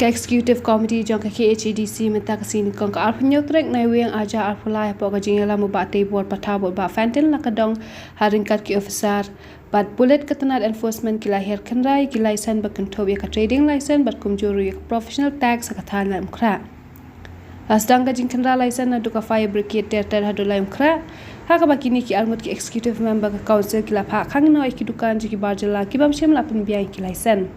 Executive Committee jong KHADC minta kesini kong ke penyutrek naiwing aja alpulai apa jylla mubate buat patah buat fantil nakadong haringkat ki officer bat bullet ketenat enforcement kilahir khynra kilaisan berkentob ya trading license bat kumjuru ya professional tax sakatan Laitumkhrah. Asdang ka khynra license na duka fire brigade ter hadu Laitumkhrah haka bakini ki almut ki executive member ka council kila phak khangno ki dukan ki jylla ki bamshem lapun biang ki license.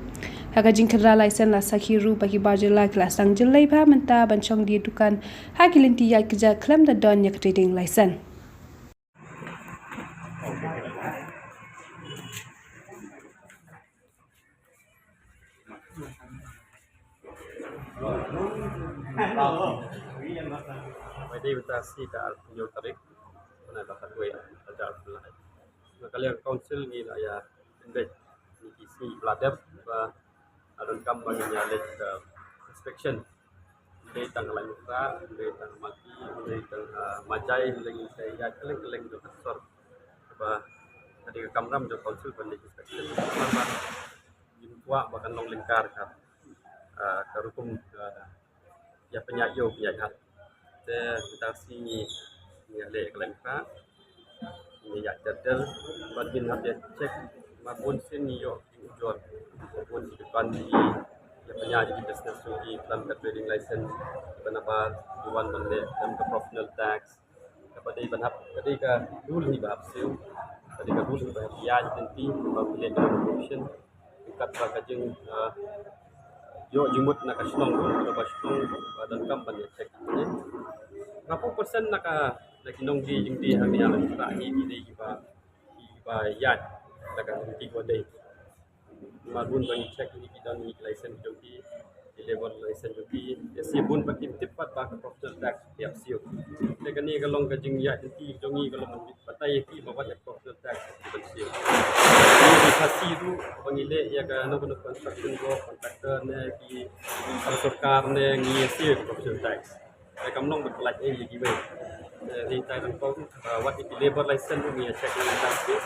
Haka khynra license la sakhiru bagi jylla kelas sang jylla ba menta bancong di dukan hakilinti ya kerja kham da don ya trading license. Meditasi ke al-Punyul Tarik Mana dapat gue ada al-Fulai Kalian council ni lah ya Indek ni isi peladap Adun kam bagi nyalik inspection Dait Laitumkhrah, Dait mati, Dait majai Lagi saya keleng-keleng tu kasar Tadi ke kamram jo council bagi inspection Jumpa bahkan long lingkar ke rukum ya penyayo penyahat kita sini nyale Laitumkhrah ini ya jadal batin update cek maupun sini yo ujuan maupun di depan di ya penyaji di business di dalam trading license kenapa tuan benda dan ke professional tax kepada banhap tadi ke dulu ni bahap siu tadi ke dulu bahap ya nanti memilih corruption dekat bagajeng yo jumut nak kasnong kalau basnong dan kampan ya cek ni berapa persen nak kinong di jeng di hari yang terakhir di ba yat nak nanti ko day marbun bagi cek ni kita ni license joki level license joki ya sibun bagi tepat ba professional tax tiap siu dengan ni kalau kajeng yat nanti jongi kalau patai ki bawa professional tax siu ni kasih tu pengilek ya kan no construction go contractor ne ki sarkar ne ngi siu professional tax kamnong berkelas ini giwe di Thailand kau what it labor license ni check ni industri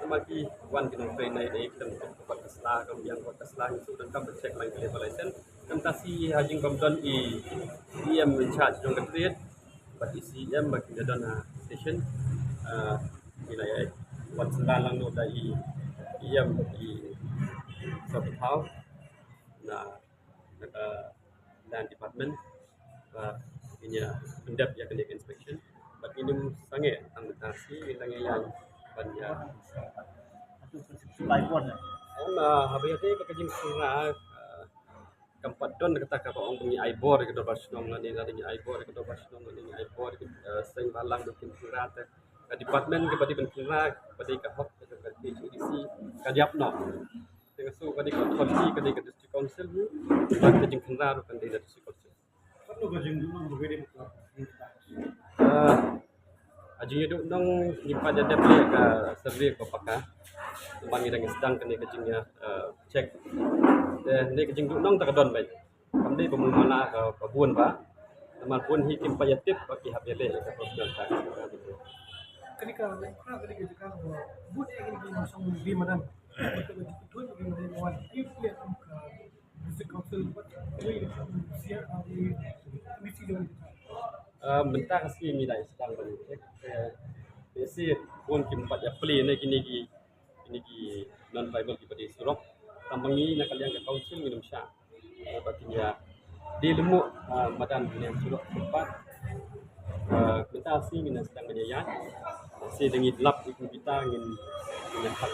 bagi wan kinong train nai dei kita buat keslah kemudian buat keslah itu dan kam check lagi labor license kam tasi hajing komdon em in charge jong trade but em bagi dana station wilayah wan sembalang no dai em di Sabtau na land department ini pendap ya kena inspection but minum sange anotasi lange yang banyak itu supply pon habis itu pakajing khynra kampat don kata ka ong bunyi aibor ke dobasnong ni ngading aibor ke dobasnong ni aibor sing balang do khynra te department ke badi khynra badi ka hok ke KHADC ka diapno dengan su badi ka authority ke district council ni pakajing khynra ro kan district council Ajing hidup nang nyimpan ada play ke survey ke pakar teman kita sedang kena kejingnya cek dan ni kejing duk nang tak don baik kami pemumana ke babun pak teman pun hikim payatip bagi habele ke professional tax ketika Laitumkhrah ketika juga buat yang ini masuk di mana betul betul bagaimana lawan if dia district council buat ini siap misi dia mentang si mi dai sedang bagi cek besi pun kimpat ya play ni kini ki non fiber ki pada surok tambangi nak kalian ke council minum syak baginya di lemuk madan yang surok tempat mentang si mina sedang menyayat si dengan lap kita ingin menyatakan